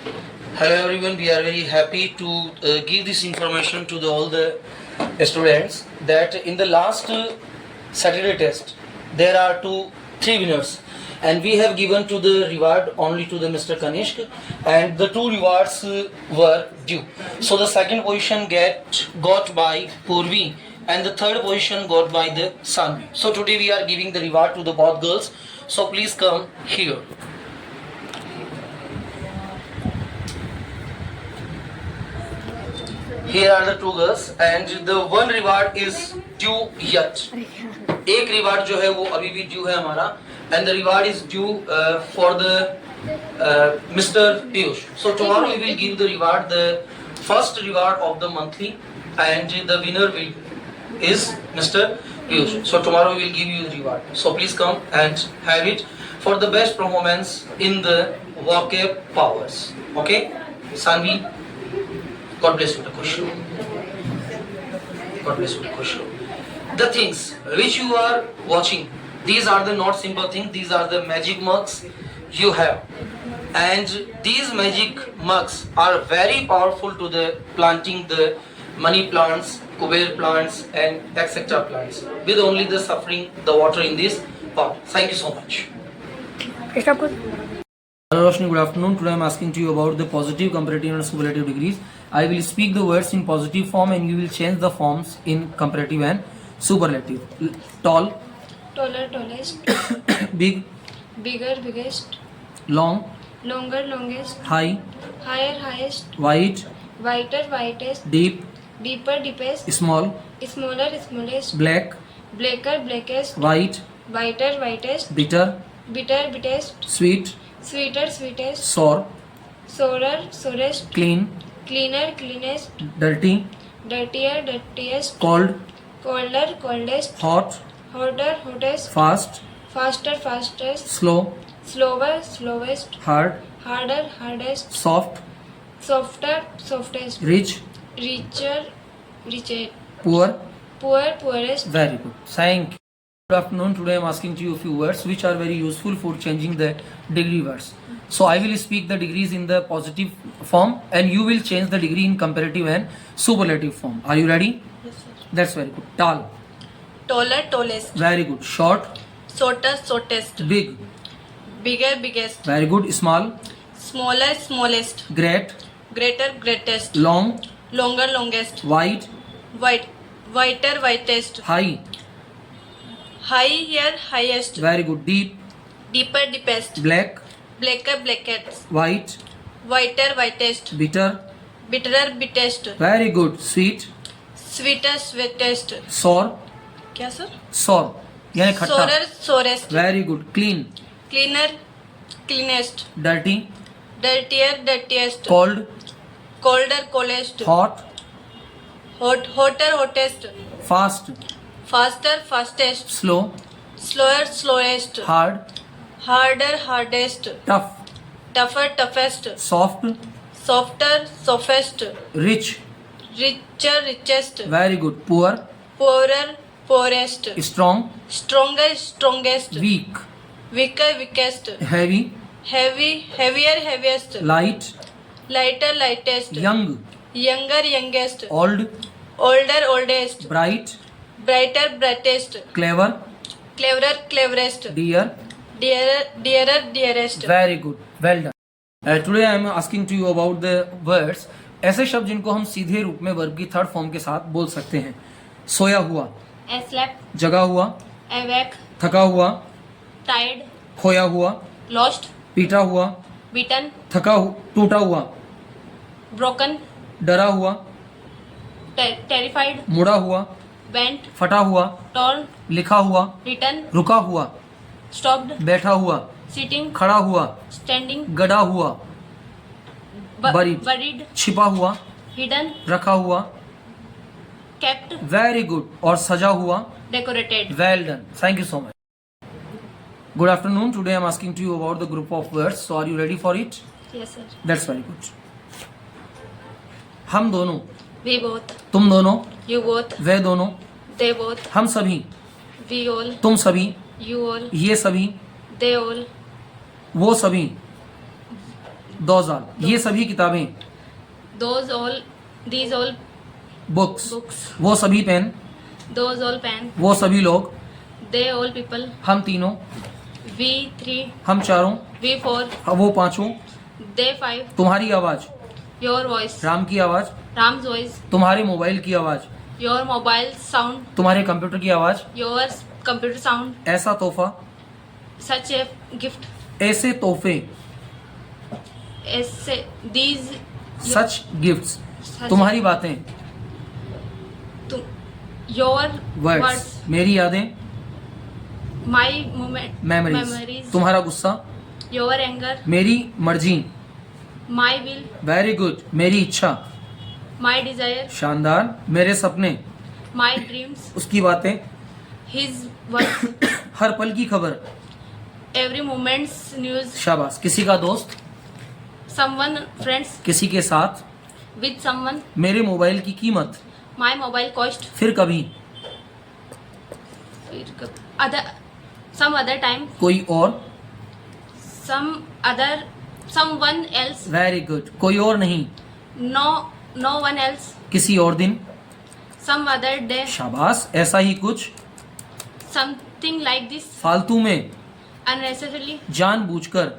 Hello everyone, we are very happy to give this information to all the students that in the last Saturday test there are three winners, and we have given to the reward only to the Mr. Kanishk, and the two rewards were due. So the second position got by Purvi and the third position got by the Sanvi. So today we are giving the reward to the both girls. So please come here. Here are the two girls and the one reward is due yet. एक reward जो है वो अभी भी due है हमारा, and the reward is due for the Mr. Piyush. So tomorrow we will give the reward, the first reward of the monthly, and the winner is Mr. Piyush. So tomorrow we will give you the reward. So please come and have it for the best performance in the vocab powers. Okay, Sanvi. God bless you the question. God bless you the question. The things which you are watching, these are the not simple things, these are the magic mugs you have. And these magic mugs are very powerful to the planting the money plants, kuber plants and etc. plants with only the suffering the water in this pot. Thank you so much. Hello Roshni, good afternoon. Today I am asking to you about the positive, comparative and superlative degrees. I will speak the words in positive form and you will change the forms in comparative and superlative. Tall, taller, tallest, big, bigger, biggest, long, longer, longest, high, higher, highest, white, whiter, whitest, deep, deeper, deepest, small, smaller, smallest, black, blacker, blackest, white, whiter, whitest, bitter, bitter, bittest, sweet, sweeter, sweetest, sour, sourer, sourest, clean, cleaner, cleanest, dirty, dirtier, dirtiest, cold, colder, coldest, hot, hotter, hottest, fast, faster, fastest, slow, slower, slowest, hard, harder, hardest, soft, softer, softest, rich, richer, richer, poor. poor, poorest. Very good. Thank you. Good afternoon. Today I am asking to you a few words which are very useful for changing the degree words. So I will speak the degrees in the positive form and you will change the degree in comparative and superlative form. Are you ready? Yes, sir. That's very good. Tall. Taller, tallest. Very good. Short. Shorter, shortest. Big. Bigger, biggest. Very good. Small. Smaller, smallest. Great. Greater, greatest. Long. Longer, longest. Wide. White, whiter, whitest. High. High, here, highest. Very good. Deep. Deeper, deepest. Black. Blacker, blackest. White. Whiter, whitest. Bitter. Bitterer, bittest. Very good. Sweet. Sweeter, sweetest. Sour. क्या sir? Sour. यानी खट्टा. Sourer, sourest. Very good. Clean. Cleaner, cleanest. Dirty. Dirtier, dirtiest. Cold. Colder, coldest. Hot. Hot, hotter, hottest. Fast. Faster, fastest. Slow. Slower, slowest. Hard. Harder, hardest. Tough. Tougher, toughest. Soft. Softer, softest. Rich. Richer, richest. Very good. Poor. Poorer, poorest. Strong. Stronger, strongest. Weak. Weaker, weakest. Heavy. Heavy, heavier, heaviest. Light. Lighter, lightest. Young. Younger, youngest. Old. Older, oldest. Bright. Brighter, brightest. Clever. Cleverer, cleverest. Dear. Dearer, dearer, dearest. Very good. Well done. Today I am asking to you about the words. ऐसे शब्द जिनको हम सीधे रूप में verb की third form के साथ बोल सकते हैं. सोया हुआ. Slept, जगा हुआ. awake, थका हुआ. tired, खोया हुआ. lost, पीटा हुआ. beaten, टूटा हुआ. broken, डरा हुआ. terrified, मुड़ा हुआ. bent, फटा हुआ. torn, लिखा हुआ. written, रुका हुआ. stopped, बैठा हुआ. sitting, खड़ा हुआ. standing, गड़ा हुआ. buried, छिपा हुआ. hidden, रखा हुआ. kept, very good. और सजा हुआ. decorated. Well done. Thank you so much. Good afternoon. Today I am asking to you about the group of words. So are you ready for it? Yes, sir. That's very good. हम दोनों. We both, तुम दोनों. you both, वे दोनों. they both, हम सभी. we all, तुम सभी. you all, ये सभी. they all, वो सभी. those all, ये सभी किताबें, these all books, books, वो सभी पेन, those all pen, वो सभी लोग, they all people, हम तीनों, we three, हम चारों, we four, वो पांचों, they five, तुम्हारी आवाज, your voice, राम की आवाज, Ram's voice, तुम्हारे मोबाइल की आवाज, your mobile sound, तुम्हारे कंप्यूटर की आवाज, your computer sound, ऐसा तोहफा, such a gift, ऐसे तोहफे, ऐसे these सच गिफ्ट्स, such- तुम्हारी बातें, your वर्ड्स, words, मेरी यादें, my moment, मेमोरीज, memories, तुम्हारा गुस्सा, your anger, मेरी मर्जी, my will, वेरी गुड, मेरी इच्छा, my desire, शानदार, मेरे सपने, my dreams, उसकी बातें, his words, हर पल की खबर, every moment's news, शाबाश, किसी का दोस्त, someone friends, किसी के साथ, with someone, मेरे मोबाइल की कीमत, my mobile cost, फिर कभी, other, some other time, कोई और, someone else, वेरी गुड, कोई और नहीं, no one else, किसी और दिन, some other day, शाबाश, ऐसा ही कुछ, something like this, फालतू में, unnecessarily, जानबूझकर,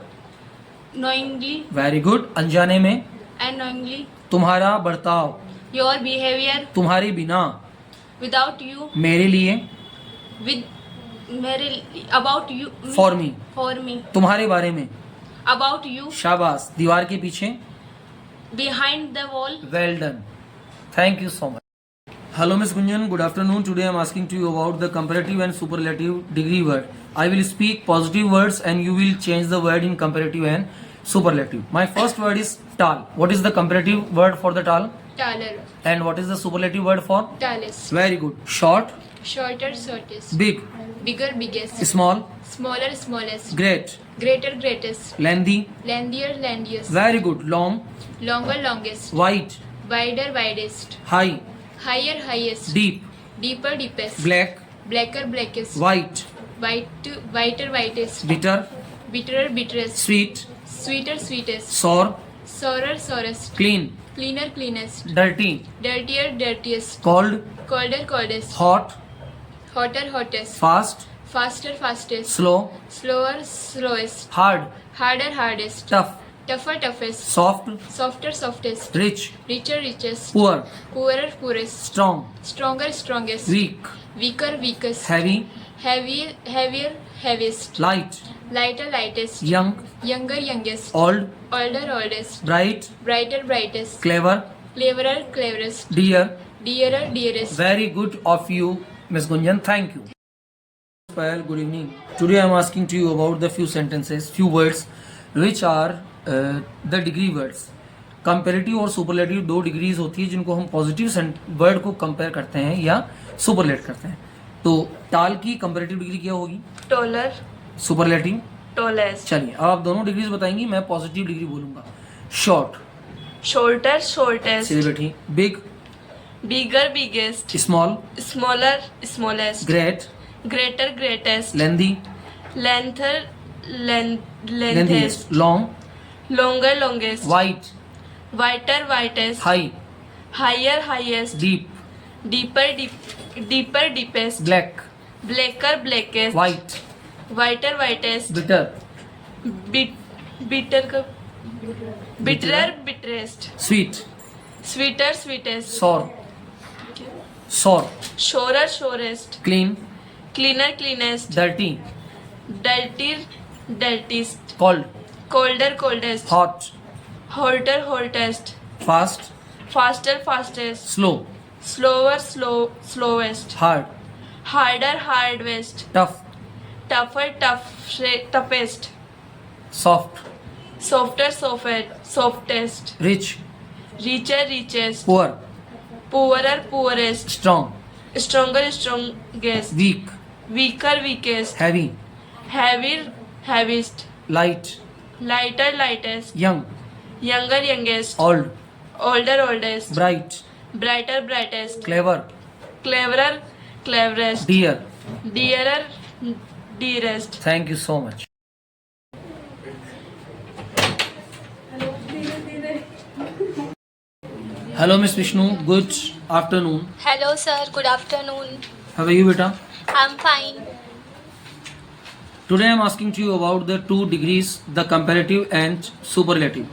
knowingly, वेरी गुड, अनजाने में, unknowingly, तुम्हारा बर्ताव, your behavior, तुम्हारे बिना, without you, मेरे लिए, about you, for me, for me, तुम्हारे बारे में, about you, शाबाश, दीवार के पीछे, behind the wall, well done, thank you so much. Hello Miss Gunjan, good afternoon. Today I am asking to you about the comparative and superlative degree word. I will speak positive words and you will change the word in comparative and superlative. My first word is tall. What is the comparative word for the tall? taller, And what is the superlative word for? tallest, Very good. Short, shorter, shortest, big, bigger, biggest, small, smaller, smallest, great, greater, greatest, lengthy, lengthier, lengthiest, very good. Long, longer, longest, wide, wider, widest, high, higher, highest, deep, deeper, deepest, black, blacker, blackest, white, whiter, whitest, bitter, bitterer, bitterest, sweet, sweeter, sweetest, sour, sourer, sourest, clean, cleaner, cleanest, dirty, dirtier, dirtiest, cold, colder, coldest, hot, hotter, hottest, fast, faster, fastest, slow, slower, slowest, hard, harder, hardest, tough, tougher, toughest, soft, softer, softest, rich, richer, richest, poor, poorer, poorest, strong, stronger, strongest, weak, weaker, weakest, heavy, heavier, heavier, heaviest, light, lighter, lightest, young, younger, youngest, old, older, oldest, bright, brighter, brightest, clever, cleverer, cleverest, dear. dearer, dearest. Very good of you, Miss Gunjan. Thank you. Well, good evening. Today I am asking to you about the few sentences, few words, which are the degree words. Comparative और superlative दो degrees होती है जिनको हम positive word को compare करते हैं या सुपरलेट करते हैं. तो टाल की कंपेरेटिव डिग्री क्या होगी? taller, superlative. tallest, चलिए अब आप दोनों डिग्रीज बताएंगी, मैं पॉजिटिव डिग्री बोलूंगा. शॉर्ट, shorter, shortest, चलिए बैठी. Big, bigger, biggest, small, smaller, smallest, great, greater, greatest, lengthy, lengther, lengthiest, lengthiest, long, longer, longest, white, whiter, whitest, high, higher, highest, deep, deeper, deeper, deepest, black, blacker, blackest, white, whiter, whitest, bitter, bitter, bitterer, bitterest, sweet, sweeter, sweetest, sour, sour, surer, surest, clean, cleaner, cleanest, dirty, dirtier, dirtiest, cold, colder, coldest, hot, hotter, hottest, fast, faster, fastest, slow, slower, slowest, hard, harder, hardest, tough, tougher, toughest, soft, softer, softest, rich, richer, richest, poor, poorer, poorest, strong, stronger, strongest, weak, weaker, weakest, heavy, heavier, heaviest, light, lighter, lightest, young, younger, youngest, old, older, oldest, bright, brighter, brightest, clever, cleverer, cleverest, dear. dearer, dearest. Thank you so much. Hello, Miss Vishnu. Good afternoon. Hello, sir. Good afternoon. How are you, beta? I'm fine. Today I am asking to you about the two degrees, the comparative and superlative.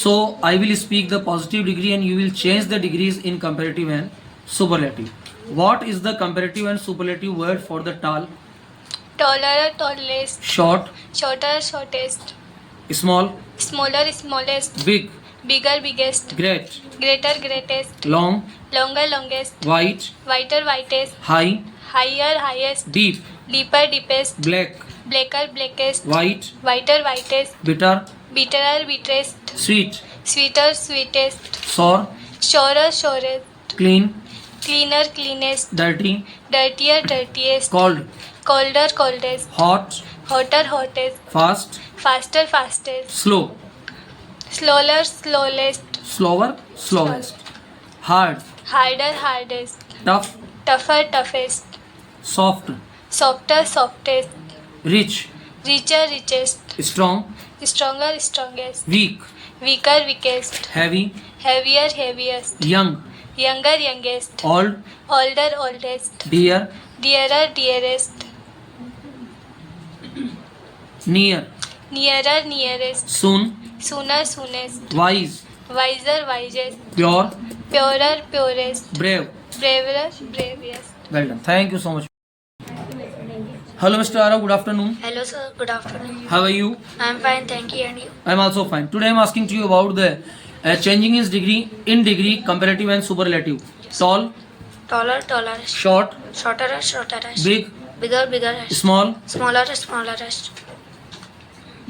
So I will speak the positive degree and you will change the degrees in comparative and superlative. What is the comparative and superlative word for the tall, Taller, tallest. short, Shorter, shortest. small, Smaller, smallest. big, Bigger, biggest. great, Greater, greatest. long, Longer, longest. white, Whiter, whitest. high, Higher, highest. deep, Deeper, deepest. black, Blacker, blackest. white, Whiter, whitest. bitter, Bitterer, bitterest. sweet, Sweeter, sweetest. sour, Surer, surest. clean, Cleaner, cleanest. dirty, Dirtier, dirtiest. cold, Colder, coldest. hot, Hotter, hottest. fast, Faster, fastest. slow, Slower, slowest. slower, slowest, hard, Harder, hardest. tough, Tougher, toughest. soft, Softer, softest. rich, Richer, richest. strong, Stronger, strongest. weak, Weaker, weakest. heavy, Heavier, heaviest. young, Younger, youngest. old, Older, oldest. dear, Dearer, dearest. near, Nearer, nearest. soon, Sooner, soonest. wise, Wiser, wisest. pure, Purer, purest. brave. Braver, bravest. Well done. Thank you so much. Hello, Mr. Ara. Good afternoon. Hello sir, good afternoon. How are you? I'm fine, thank you. And you? I am also fine. Today I am asking to you about the changing his degree in degree, comparative and superlative. Tall, Taller, tallest. short, Shorterest, shorterest. big, Bigger, biggerest. small, Smallerest, smallerest.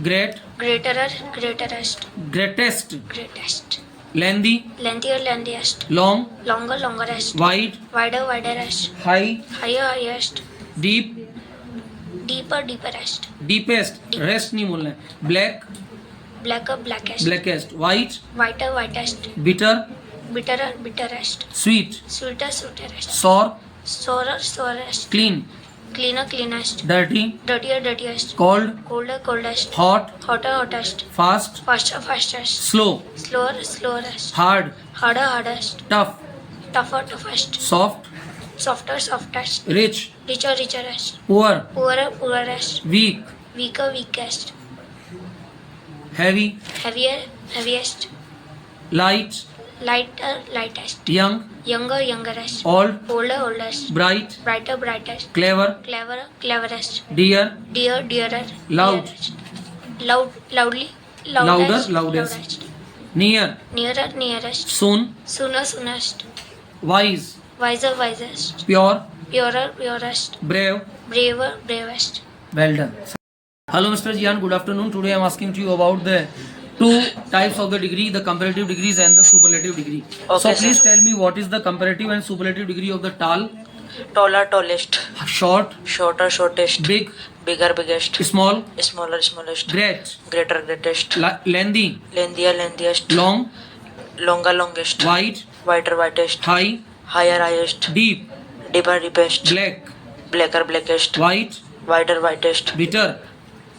great, Greaterest, greaterest. greatest, Greatest. lengthy, Lengthier, lengthiest. long, Longer, longerest. wide, Wider, widerest. high, Higher, highest. deep, Deeper, deeperest. deepest, rest नहीं बोलना है, black, Blacker, blackest. blackest, white, Whiter, whitest. bitter, Bitterer, bitterest. sweet, Sweeter, sweetest. sour, Sourer, sourest. clean, Cleaner, cleanest. dirty, Dirtier, dirtiest. cold, Colder, coldest. hot, Hotter, hottest. fast, Faster, fastest. slow, Slower, slowest. hard, Harder, hardest. tough, Tougher, toughest. soft, Softer, softest. rich, Richer, richest. poor, Poorer, poorest. weak, Weaker, weakest. heavy, Heavier, heaviest. light, Lighter, lightest. young, Younger, youngerest. old, Older, oldest. bright, Brighter, brightest. clever, Cleverer, cleverest. dear, Dear, dearer. Loud. Dearest. Loudly. Louder, Loudest. loudest. near, Nearer, nearest. soon, Sooner, soonest. wise, Wiser, wisest. pure, Purer, purest. brave. Braver, bravest. Well done. Hello, Mr. Jian. Good afternoon. Today I am asking to you about the two types of the degree, the comparative degrees and the superlative degree. Okay, So sir. please tell me what is the comparative and superlative degree of the tall, Taller, tallest. short, Shorter, shortest. big, Bigger, biggest. small, Smaller, smallest. great, Greater, greatest. lengthy, Lengthier, lengthiest. long, Longer, longest. wide, Whiter, whitest. high, Higher, highest. deep, Deeper, deepest. black, Blacker, blackest. white, Whiter, whitest. bitter,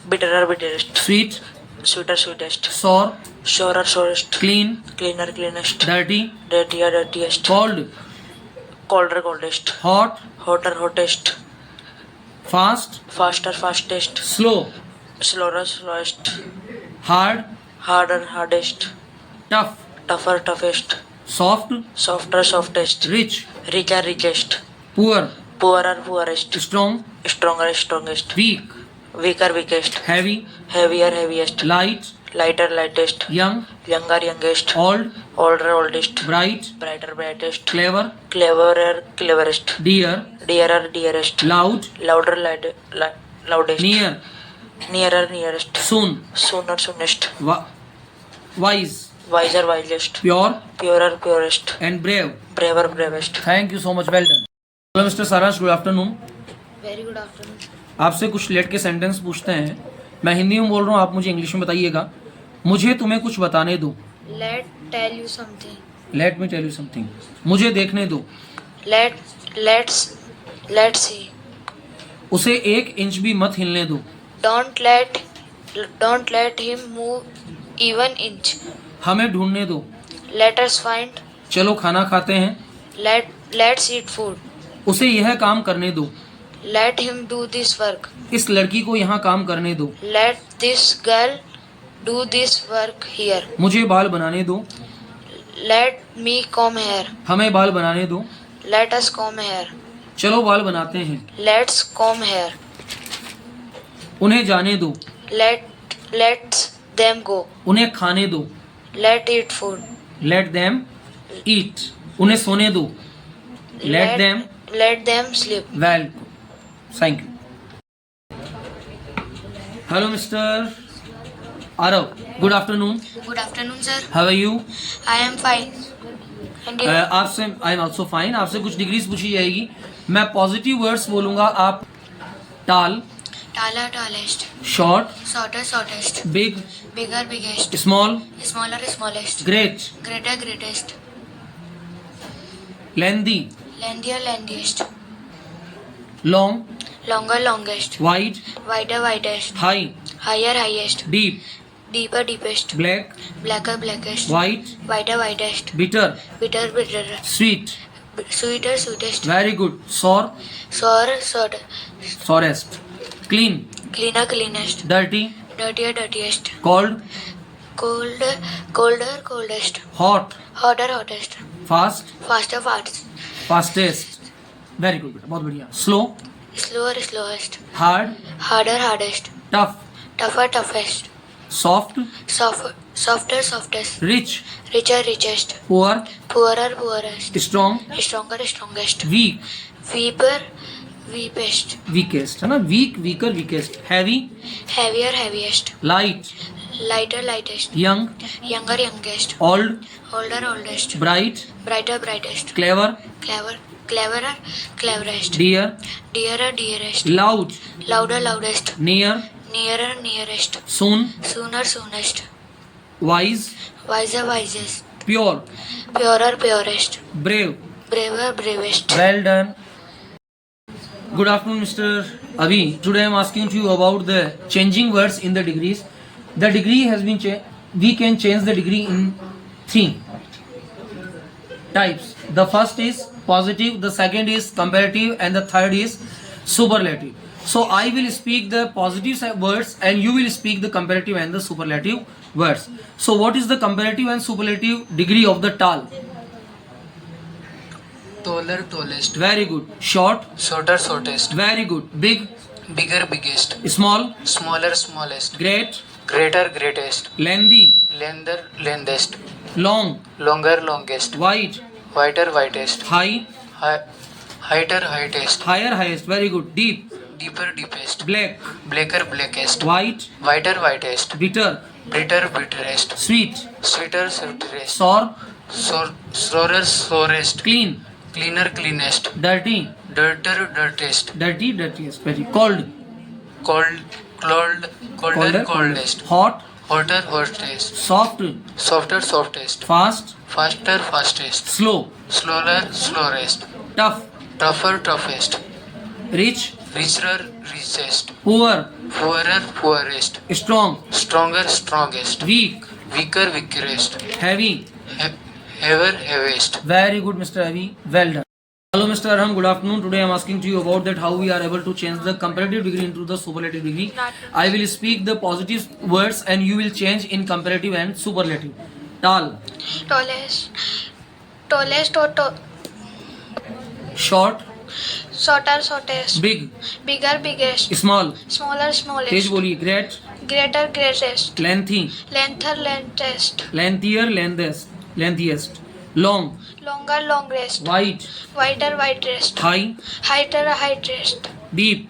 Bitterer, bitterest. sweet, Sweeter, sweetest. sour, Surer, sourest. clean, Cleaner, cleanest. dirty, Dirtier, dirtiest. cold, Colder, coldest. hot, Hotter, hottest. fast, Faster, fastest. slow, Slower, slowest. hard, Harder, hardest. tough, Tougher, toughest. soft, Softer, softest. rich, Richer, richest. poor, Poorer, poorest. strong, Stronger, strongest. weak, Weaker, weakest. heavy, Heavier, heaviest. light, Lighter, lightest. young, Younger, youngest. old, Older, oldest. bright, Brighter, brightest. clever, Cleverer, cleverest. dear, Dearer, dearest. loud, Louder, loudest. near, Nearer, nearest. soon, Sooner, soonest. wise, Wiser, wisest. pure, Purer, purest. and brave. Braver, bravest. Thank you so much. Well done. Hello, Mr. Saransh. Good afternoon. Very good afternoon. आपसे कुछ late के sentence पूछते हैं, मैं हिंदी में बोल रहा हूँ, आप मुझे इंग्लिश में बताइएगा. मुझे तुम्हें कुछ बताने दो. Let tell you something. Let me tell you something. मुझे देखने दो. Let's see. उसे 1 इंच भी मत हिलने दो. Don't let him move even inch. हमें ढूंढने दो. Let us find. चलो खाना खाते हैं. Let's eat food. उसे यह काम करने दो. Let him do this work. इस लड़की को यहाँ काम करने दो. Let this girl do this work here. मुझे बाल बनाने दो. Let me comb hair. हमें बाल बनाने दो. Let us comb hair. चलो बाल बनाते हैं. Let's comb hair. उन्हें जाने दो. Let's them go. उन्हें खाने दो. Let eat food. Let them eat. उन्हें सोने दो. Let them sleep. Well, thank you. Hello, Mr. Arav. Good afternoon. Good afternoon, sir. How are you? I am fine. And you? आपसे I am also fine. आपसे कुछ degrees पूछी जाएगी. मैं positive words बोलूंगा, आप tall, Taller, tallest. Short, Shorter, shortest. Big, Bigger, biggest. Small, Smaller, smallest. Great, Greater, greatest. Lengthy, Lengthier, lengthiest. Long, Longer, longest. Wide, Wider, widest. High, Higher, highest. Deep, Deeper, deepest. Black, Blacker, blackest. White, Wider, widest. Bitter, Bitter, bitterer. Sweet. Sweeter, sweetest. Very good. Sour, Sour, sour. Sourest. Clean, Cleaner, cleanest. Dirty, Dirtier, dirtiest. Cold, Colder, colder, coldest. Hot, Hotter, hottest. Fast, Faster, fastest. Fastest. Very good बेटा, बहुत बढ़िया. Slow, Slower, slowest. Hard, Harder, hardest. Tough, Tougher, toughest. Soft, Softer, softest. Rich, Richer, richest. Poor, Poorer, poorest. Strong, Stronger, strongest. Weak, Weaker, weakest. Weakest है ना. Weak, weaker, weakest. Heavy, Heavier, heaviest. Light, Lighter, lightest. Young, Younger, youngest. Old, Older, oldest. Bright, Brighter, brightest. Clever, Cleverer, cleverest. Dear, Dearer, dearest. Loud, Louder, loudest. Near, Nearer, nearest. Soon, Sooner, soonest. Wise, Wiser, wisest. Pure, Purer, purest. Brave. Braver, bravest. Well done. Good afternoon, Mr. Avi. Today I am asking to you about the changing words in the degrees. The degree has been we can change the degree in 3 types. The first is positive, the second is comparative, and the third is superlative. So I will speak the positive words and you will speak the comparative and the superlative words. So what is the comparative and superlative degree of the tall? Taller, tallest. Very good. Short. Shorter, shortest. Very good. Big. Bigger, biggest. Small. Smaller, smallest. Great. Greater, greatest. Lengthy. Lengther, lengthest. Long. Longer, longest. Wide. Wider, widest. High. Heighter, highest. Higher, highest. Very good. Deep. Deeper, deepest. Black. Blacker, blackest. White. Wider, widest. Bitter. Bitter, bitterest. Sweet. Sweeter, sweetest. Sour. Sorer, sorest. Clean. Cleaner, cleanest. Dirty. Dirtier, dirtiest. Dirty, dirtiest. Very cold. Colder, coldest. Hot. Hotter, hottest. Soft. Softer, softest. Fast. Faster, fastest. Slow. Slower, slowest. Tough. Tougher, toughest. Rich. Richer, richest. Poor. Poorer, poorest. Strong. Stronger, strongest. Weak. Weaker, weakest. Heavy. Heavier, heaviest. Very good, Mr. Avi. Well done. Hello, Mr. Arham. Good afternoon. Today I am asking to you about that how we are able to change the comparative degree into the superlative degree. I will speak the positive words and you will change in comparative and superlative. Tall. Tallest or Short. shorter, shortest. Big. Bigger, biggest. Small. Smaller, Tej smallest. बोलिए. Great. Greater, greatest. Lengthy. Lengther, lengthest. Lengthier, lengthiest. Long. Longer, longest. Wide. Wider, widest. High. Heighter, heightest. Deep.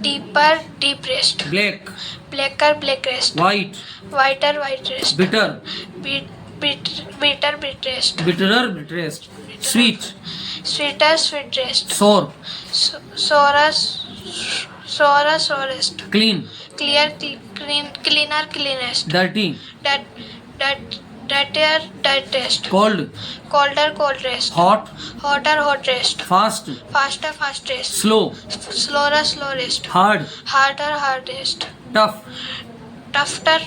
Deeper, deepest. Black. Blacker, blackest. White. Whiter, whitest. Bitter. Bitter, bitterest. Bitterer, bitterest. Sweet. Sweeter, sweetest. Sour. Sorer, sorest. Clean. Cleaner, cleanest. Dirty. Dirtier, dirtiest. Cold. Colder, coldest. Hot. Hotter, hottest. Fast. Faster, fastest. Slow. Slower, slowest. Hard. Harder, hardest. Tough. Tougher,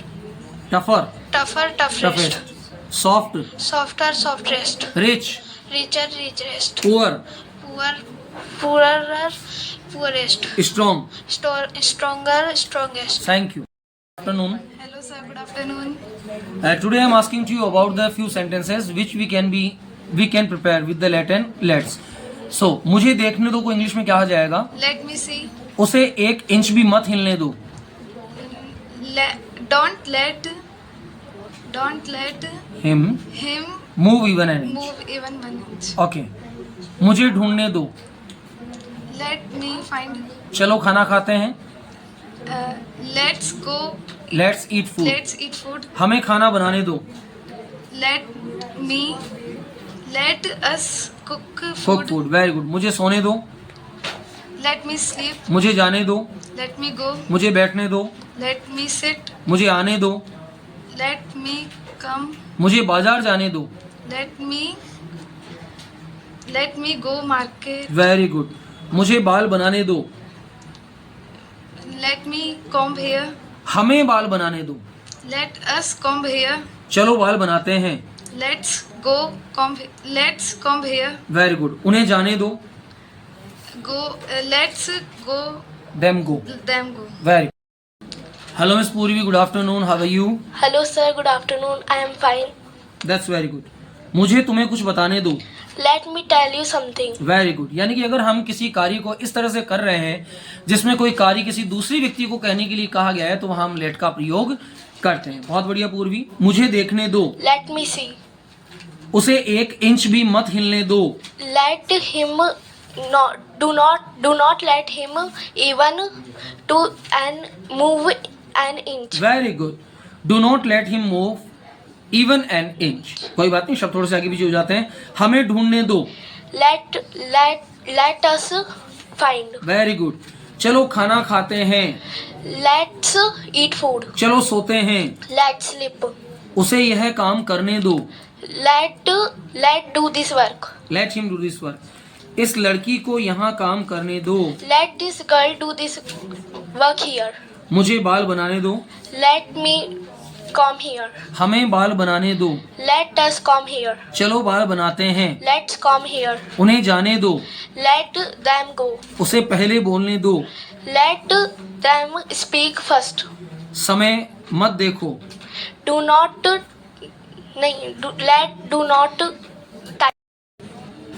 Tougher. toughest. Toughest. soft, softer, softest, rich, richer, richest, poor, poor, poorer, poorest, strong. Stronger, strongest. Thank you. Good afternoon. Hello sir, good afternoon. Today I am asking to you about the few sentences which we can prepare with the Latin letters. So मुझे देखने दो को English में क्या आ जाएगा? Let me see. उसे 1 inch भी मत हिलने दो. Don't let Him him move even an inch. move even 1 inch. Okay. मुझे ढूंढने दो. Let me find. चलो खाना खाते हैं. Let's go. Let's eat food. Let's eat food. हमें खाना बनाने दो. Let us cook Cook food. food. Very good. मुझे सोने दो. Let me sleep. मुझे जाने दो. Let me go. मुझे बैठने दो. Let me sit. मुझे आने दो. Let me come. मुझे बाजार जाने दो. Let me go market. Very good. मुझे बाल बनाने दो. Let me comb hair. हमें बाल बनाने दो. Let us comb hair. चलो बाल बनाते हैं. Let's comb hair. Very good. उन्हें जाने दो. Let's go. Them go. Very good. Hello Miss Purvi, good afternoon. How are you? Hello sir, good afternoon. I am fine. That's very good. मुझे तुम्हें कुछ बताने दो. Let me tell you something. Very good. यानी कि अगर हम किसी कार्य को इस तरह से कर रहे हैं जिसमें कोई कार्य किसी दूसरी व्यक्ति को कहने के लिए कहा गया है तो वहां हम लेट का प्रयोग करते हैं. बहुत बढ़िया पूर्वी. मुझे देखने दो. Let me see. उसे 1 इंच भी मत हिलने दो. Let him not. Do not let him even to and move an inch. Very good. Do not let him move even an inch. कोई बात नहीं, शब्द थोड़े से आगे पीछे हो जाते हैं. हमें ढूंढने दो. Let us find. Very good. चलो खाना खाते हैं. Let's eat food. चलो सोते हैं. Let's sleep. उसे यह काम करने दो. Let do this work. Let him do this work. इस लड़की को यहाँ काम करने दो. Let this girl do this work here. मुझे बाल बनाने दो. Let me come here. हमें बाल बनाने दो. Let us come here. चलो बाल बनाते हैं. Let's come here. उन्हें जाने दो. Let them go. उसे पहले बोलने दो. Let them speak first. समय मत देखो. Do not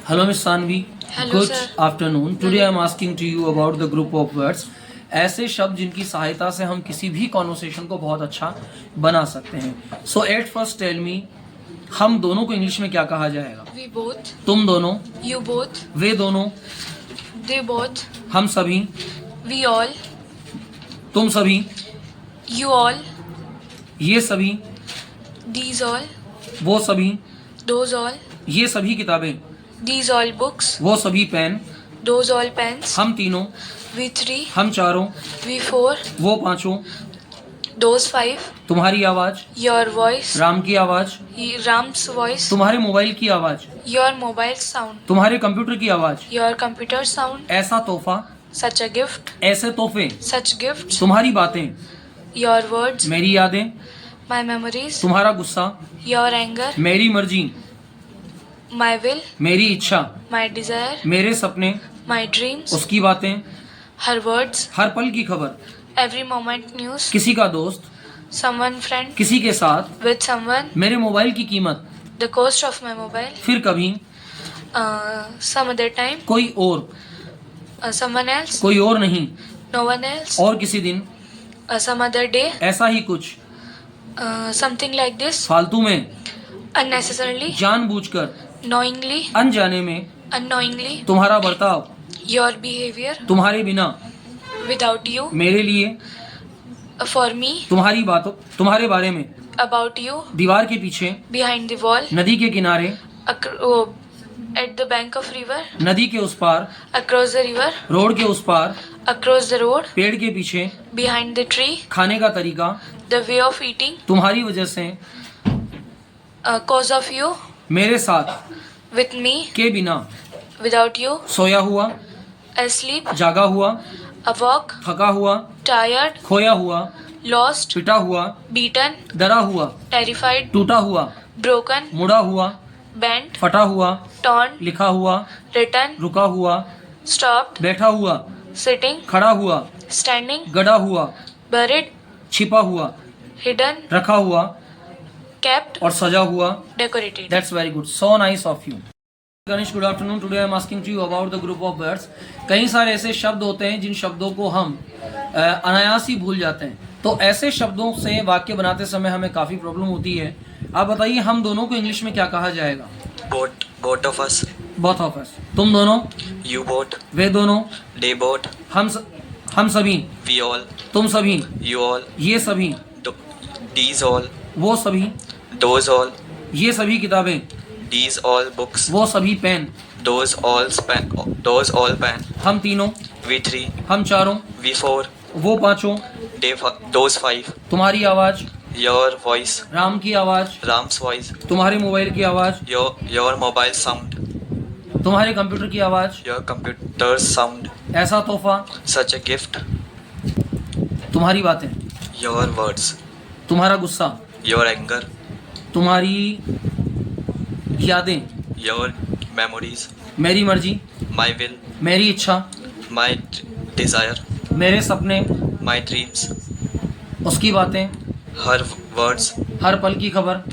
Hello Miss Sanvi. Hello, Good sir. afternoon. Today I am asking to you about the group of words. ऐसे शब्द जिनकी सहायता से हम किसी भी कॉन्वर्सेशन को बहुत अच्छा बना सकते हैं. So at first tell me, हम दोनों को इंग्लिश में क्या कहा जाएगा? We both. तुम दोनों. You both. वे दोनों. They both. हम सभी. We all. तुम सभी. You all. ये सभी. These all. वो सभी. Those all. ये सभी किताबें. These all books. वो सभी पेन. Those all pens. हम तीनों. We three. हम चारों. We four. वो पांचों. Those five. तुम्हारी आवाज. Your voice. राम की आवाज. Ram's voice. तुम्हारे मोबाइल की आवाज. Your mobile sound. तुम्हारे कंप्यूटर की आवाज. Your computer sound. ऐसा तोहफा. Such a gift. ऐसे तोहफे. Such gifts. तुम्हारी बातें. Your words. मेरी यादें. My memories. तुम्हारा गुस्सा. Your anger. मेरी मर्जी. My will. मेरी इच्छा. My desire. मेरे सपने. My dreams. उसकी बातें. Her words. हर पल की खबर. Every moment news. किसी का दोस्त. Someone friend. किसी के साथ. With someone. मेरे मोबाइल की कीमत. The cost of my mobile. फिर कभी. Some other time. कोई और. Someone else. कोई और नहीं. No one else. और किसी दिन. Some other day. ऐसा ही कुछ. Something like this. फालतू में. Unnecessarily. जानबूझकर, knowingly, अनजाने में, unknowingly, तुम्हारा बर्ताव, your behavior, तुम्हारे बिना, without you, मेरे लिए, for me, तुम्हारी बातों, तुम्हारे बारे में, about you, दीवार के पीछे, behind the wall, नदी के किनारे, at the bank of river, नदी के उस पार, across the river, रोड के उस पार, across the road, पेड़ के पीछे, behind the tree, खाने का तरीका, the way of eating, तुम्हारी वजह से, cause of you, मेरे साथ, with me, के बिना, without you, सोया हुआ, asleep, जागा हुआ, awoke, थका हुआ, tired, खोया हुआ, lost, पिटा हुआ, beaten, डरा हुआ, terrified, टूटा हुआ, broken, मुड़ा हुआ, bent, फटा हुआ, torn, लिखा हुआ, written, रुका हुआ, stopped, बैठा हुआ, sitting, खड़ा हुआ, standing, गड़ा हुआ, buried, छिपा हुआ, hidden, रखा हुआ kept, और सजा हुआ. decorated. That's very good. So nice of you. Ganesh, good afternoon. Today I am asking to you about the group of words. कई सारे ऐसे शब्द होते हैं जिन शब्दों को हम अनायास ही भूल जाते हैं. तो ऐसे शब्दों से वाक्य बनाते समय हमें काफ़ी प्रॉब्लम होती है. आप बताइए हम दोनों को इंग्लिश में क्या कहा जाएगा? Both of us. Both of us. तुम दोनों, You both. वे दोनों, They both. हम सभी, We all. तुम सभी, You all. ये सभी, These all. वो सभी, Those all. ये सभी किताबें, These all books. वो सभी pen, Those all pen. Those all pen. हम तीनों, We three. हम चारों, We four. वो पांचों, Those five. तुम्हारी आवाज़, Your voice. राम की आवाज़, Ram's voice. तुम्हारे मोबाइल की आवाज़, Your mobile sound. तुम्हारे कंप्यूटर की आवाज़, Your computer's sound. ऐसा तोहफा, Such a gift. तुम्हारी बातें, Your words. तुम्हारा गुस्सा, Your anger. तुम्हारी यादें, Your memories. मेरी मर्जी, My will. मेरी इच्छा, My desire. मेरे सपने, My dreams. उसकी बातें, Her words. हर पल की खबर,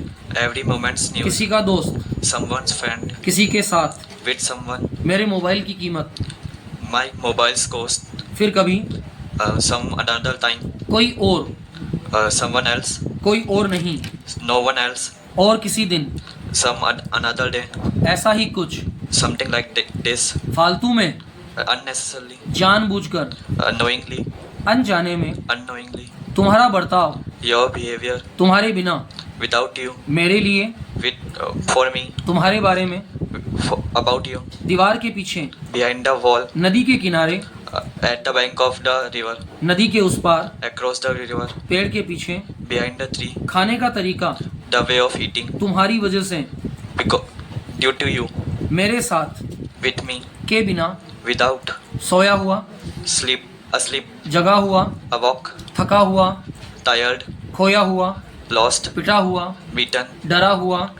Every moment's news. किसी का दोस्त, Someone's friend. किसी के साथ, With someone. मेरे मोबाइल की कीमत, My mobile's cost. फिर कभी, Some another time. कोई और, Someone else. कोई और नहीं, No one else. और किसी दिन, Some another day. ऐसा ही कुछ, Something like this. फालतू में, Unnecessarily. जानबूझकर, Knowingly. अनजाने में, Unknowingly. तुम्हारा बर्ताव, Your behavior. तुम्हारे बिना, Without you. मेरे लिए, For me. तुम्हारे बारे में, About you. दीवार के पीछे, Behind the wall. नदी के किनारे, At the bank of the river. नदी के उस पार, Across the river. पेड़ के पीछे, Behind the tree. खाने का तरीका, The way of eating. तुम्हारी वजह से, Due to you. मेरे साथ, With me. के बिना, Without. सोया हुआ, Asleep. जगा हुआ, Awoke. थका हुआ, Tired. खोया हुआ, Lost. पिटा हुआ, Beaten. डरा हुआ,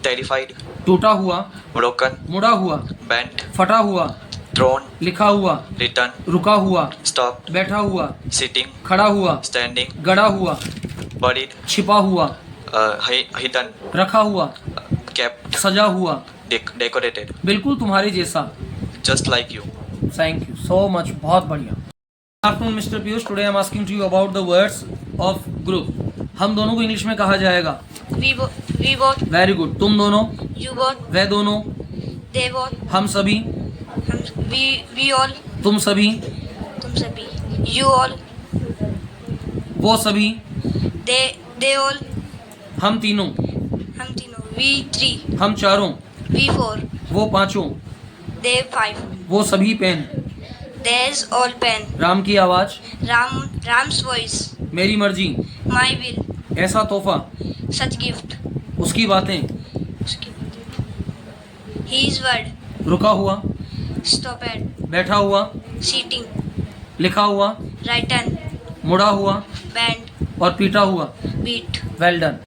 Terrified. टूटा हुआ, Broken. मुड़ा हुआ, Bent. फटा हुआ, Thrown. लिखा हुआ, Written. रुका हुआ, Stopped. बैठा हुआ, Sitting. खड़ा हुआ, Standing. गड़ा हुआ, Buried. छिपा हुआ, Hidden. रखा हुआ, Kept. सजा हुआ, Decorated. बिल्कुल तुम्हारे जैसा. Just like you. Thank you so much, बहुत बढ़िया. Good afternoon mister Piyush. Today I am asking to you about the words of group. हम दोनों को इंग्लिश में कहा जाएगा. We both. Very good. तुम दोनों, You both. वे दोनों, They both. हम सभी, We all. तुम सभी, तुम सभी. You all. वो सभी, They all. हम तीनों, हम तीनों. We three. हम चारों, We four. वो पांचों, They five. वो सभी pen, There's all pen. Ram की आवाज़, Ram's voice. मेरी मर्जी, My will. ऐसा तोहफा, Such gift. उसकी बातें, His word. रुका हुआ, Stop at. बैठा हुआ, Sitting. लिखा हुआ, Written. मुड़ा हुआ Bend. और पीटा हुआ. Beat. Well done.